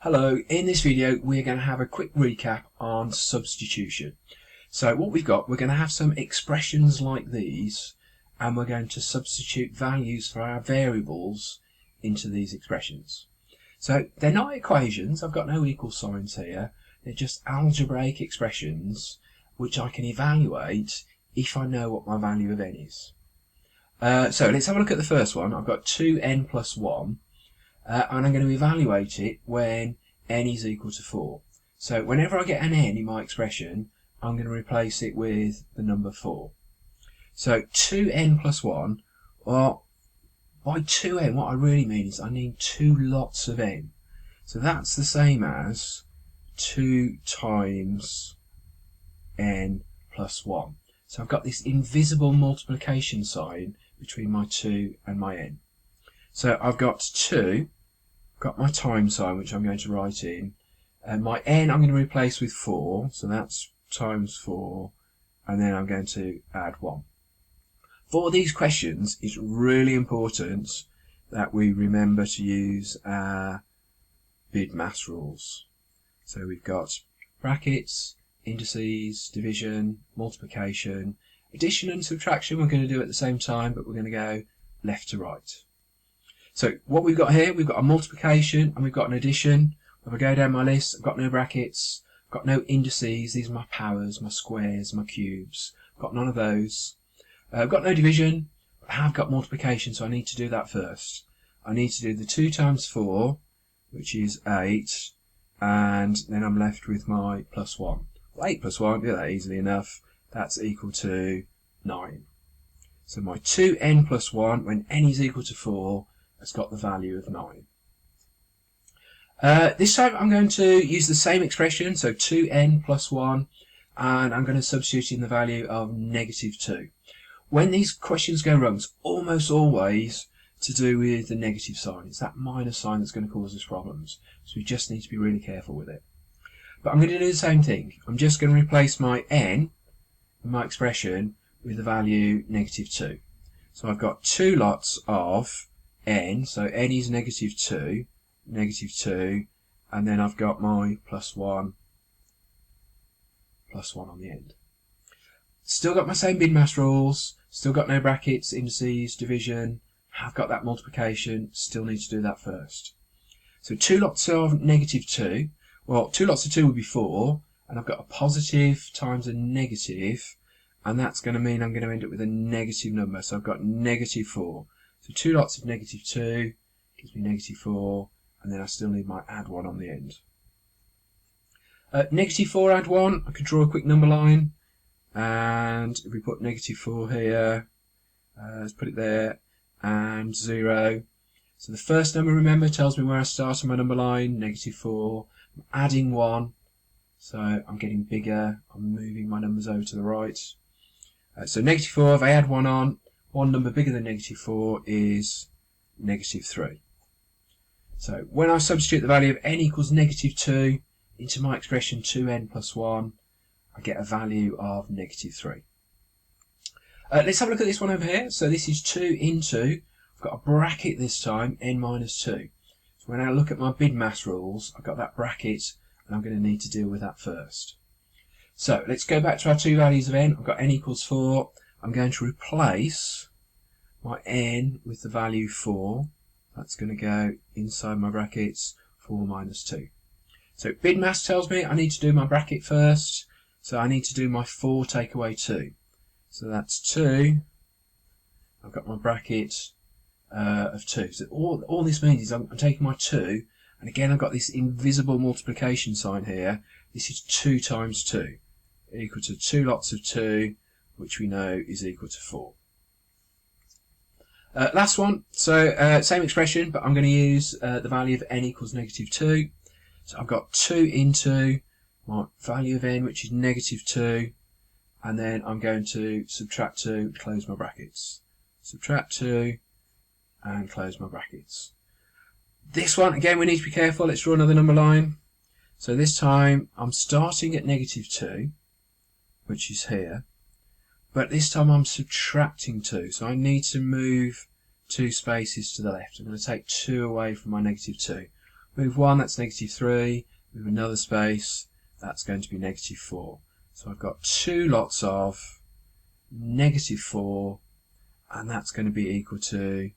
Hello, in this video we're going to have a quick recap on substitution. So what we're going to have some expressions like these, and we're going to substitute values for our variables into these expressions. So they're not equations, I've got no equal signs here, they're just algebraic expressions which I can evaluate if I know what my value of n is. So let's have a look at the first one. I've got 2n plus 1. And I'm going to evaluate it when n is equal to 4. So whenever I get an n in my expression, I'm going to replace it with the number 4. So 2n plus 1, well, by 2n what I really mean is I need two lots of n. So that's the same as 2 times n plus 1. So I've got this invisible multiplication sign between my 2 and my n. So I've got 2, got my times sign which I'm going to write in, and my n I'm going to replace with 4, so that's times 4, and then I'm going to add 1. For these questions it's really important that we remember to use our bid mass rules. So we've got brackets, indices, division, multiplication, addition and subtraction we're going to do at the same time, but we're going to go left to right. So what we've got here, we've got a multiplication and we've got an addition. If I go down my list, I've got no brackets, I've got no indices, these are my powers, my squares, my cubes. I've got none of those. I've got no division, but I have got multiplication, so I need to do that first. I need to do the 2 times 4, which is 8, and then I'm left with my plus 1. Well, 8 plus 1, do that easily enough, that's equal to 9. So my 2n plus 1, when n is equal to 4, has got the value of 9. This time I'm going to use the same expression, so 2n plus 1, and I'm going to substitute in the value of negative 2. When these questions go wrong, it's almost always to do with the negative sign. It's that minus sign that's going to cause us problems, so we just need to be really careful with it. But I'm going to do the same thing. I'm just going to replace my n in my expression with the value negative 2. So I've got two lots of n, so n is negative 2, and then I've got my plus 1 on the end. Still got my same bin mass rules, still got no brackets, indices, division, have got that multiplication, still need to do that first. So two lots of negative 2, well, 2 lots of 2 would be 4, and I've got a positive times a negative, and that's going to mean I'm going to end up with a negative number, so I've got negative 4. So 2 lots of negative 2 gives me negative 4, and then I still need my add 1 on the end. Negative 4 add 1, I could draw a quick number line, and if we put negative 4 here, let's put it there, and 0. So the first number, remember, tells me where I start on my number line, negative 4. I'm adding 1, so I'm getting bigger, I'm moving my numbers over to the right. So negative 4, if I add 1 on, one number bigger than negative 4 is negative 3. So when I substitute the value of n equals negative 2 into my expression 2n plus 1, I get a value of negative 3. Let's have a look at this one over here. So this is 2 into, I've got a bracket this time, n minus 2. So when I look at my bid mass rules, I've got that bracket, and I'm going to need to deal with that first. So let's go back to our two values of n. I've got n equals 4. I'm going to replace my n with the value 4. That's going to go inside my brackets, 4 minus 2. So bid mass tells me I need to do my bracket first, so I need to do my 4 take away 2. So that's 2. I've got my bracket of 2. So all this means is I'm taking my 2, and again I've got this invisible multiplication sign here. This is 2 times 2, equal to 2 lots of 2, which we know is equal to 4. Last one, so same expression, but I'm going to use the value of n equals negative 2. So I've got 2 into my value of n, which is negative 2, and then I'm going to subtract 2, close my brackets. Subtract 2, and close my brackets. This one, again, we need to be careful. Let's draw another number line. So this time, I'm starting at negative 2, which is here. But this time I'm subtracting 2, so I need to move 2 spaces to the left. I'm going to take 2 away from my negative 2. Move 1, that's -3. Move another space, that's going to be -4. So I've got two lots of -4, and that's going to be equal to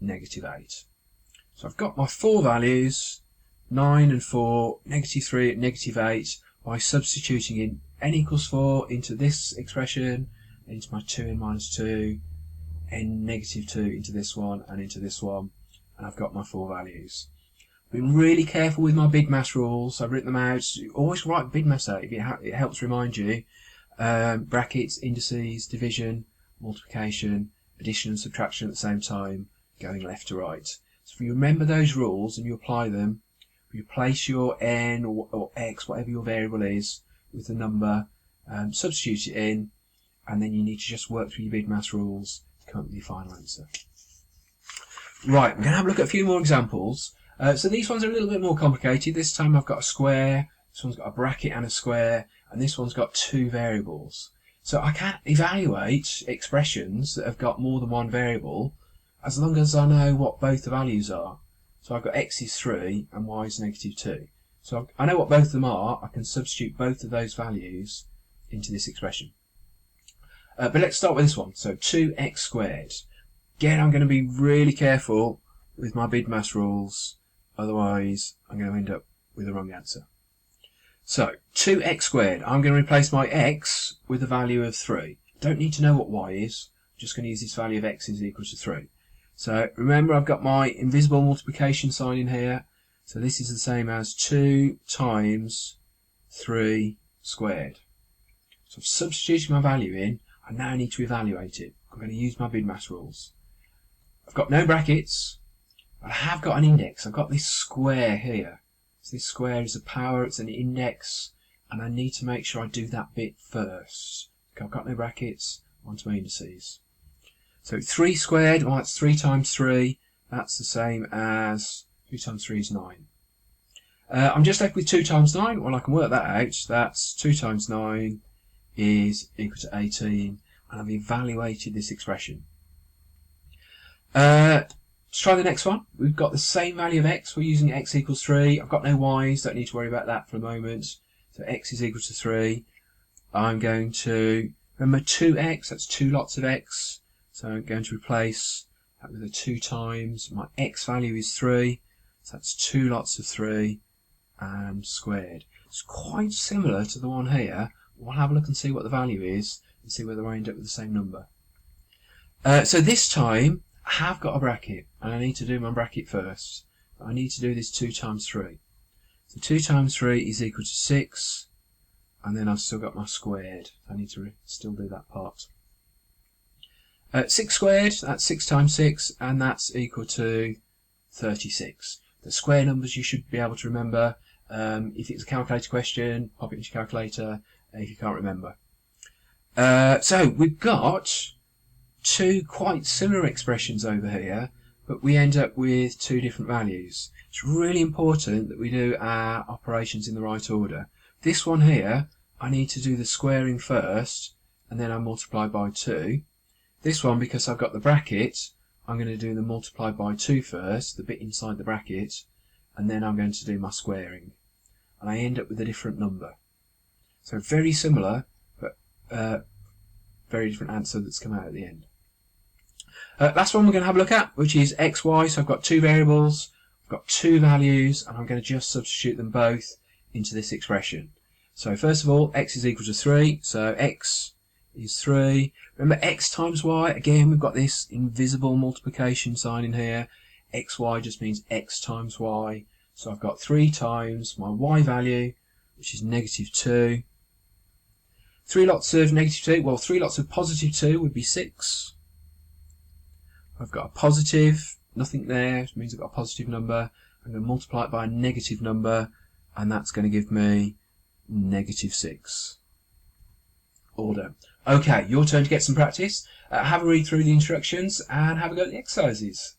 -8. So I've got my four values, 9 and 4, -3 and -8, by substituting in n equals 4 into this expression, into my 2n minus 2, n -2 into this one, and into this one, and I've got my four values. Been really careful with my BIDMAS rules. I've written them out. Always write BIDMAS out. It helps remind you. Brackets, indices, division, multiplication, addition and subtraction at the same time, going left to right. So if you remember those rules and you apply them, you place your n or x, whatever your variable is, with the number, substitute it in, and then you need to just work through your BIDMAS rules to come up with your final answer. Right, we're going to have a look at a few more examples. So these ones are a little bit more complicated. This time I've got a square, this one's got a bracket and a square, and this one's got two variables. So I can evaluate expressions that have got more than one variable as long as I know what both the values are. So I've got x is 3 and y is -2. So I know what both of them are. I can substitute both of those values into this expression. But let's start with this one. So 2x squared. Again, I'm going to be really careful with my BIDMAS rules. Otherwise, I'm going to end up with the wrong answer. So, 2x squared. I'm going to replace my x with a value of 3. Don't need to know what y is. I'm just going to use this value of x is equal to 3. So, remember I've got my invisible multiplication sign in here. So this is the same as 2 times 3 squared. So I've substituted my value in. I now need to evaluate it. I'm going to use my BIDMAS rules. I've got no brackets. I have got an index. I've got this square here. So this square is a power, it's an index, and I need to make sure I do that bit first. Okay, I've got no brackets, onto my indices. So 3 squared, well that's 3 times 3, that's the same as 3 times 3 is 9. I'm just left with 2 times 9, well I can work that out. That's 2 times 9 is equal to 18, and I've evaluated this expression. Let's try the next one. We've got the same value of x. We're using x equals 3. I've got no y's. Don't need to worry about that for a moment. So x is equal to 3. I'm going to, remember 2x, that's two lots of x. So I'm going to replace that with a 2 times. My x value is 3. So that's two lots of 3 and squared. It's quite similar to the one here. We'll have a look and see what the value is and see whether I end up with the same number. So this time, I have got a bracket, and I need to do my bracket first. I need to do this 2 times 3. So 2 times 3 is equal to 6, and then I've still got my squared. I need to still do that part. 6 squared, that's 6 times 6, and that's equal to 36. The square numbers you should be able to remember. If it's a calculator question, pop it into your calculator if you can't remember. So we've got two quite similar expressions over here, but we end up with two different values. It's really important that we do our operations in the right order. This one here, I need to do the squaring first, and then I multiply by 2. This one, because I've got the bracket, I'm going to do the multiply by 2 first, the bit inside the bracket, and then I'm going to do my squaring. And I end up with a different number. So very similar, but very different answer that's come out at the end. Last one we're going to have a look at, which is xy. So I've got two variables, I've got two values, and I'm going to just substitute them both into this expression. So first of all, x is equal to 3, so x is 3. Remember x times y, again we've got this invisible multiplication sign in here. xy just means x times y. So I've got 3 times my y value, which is -2. 3 lots of -2, well 3 lots of positive 2 would be 6. I've got a positive, nothing there, which means I've got a positive number. I'm going to multiply it by a negative number, and that's going to give me -6. All done. Okay, your turn to get some practice. Have a read through the instructions and have a go at the exercises.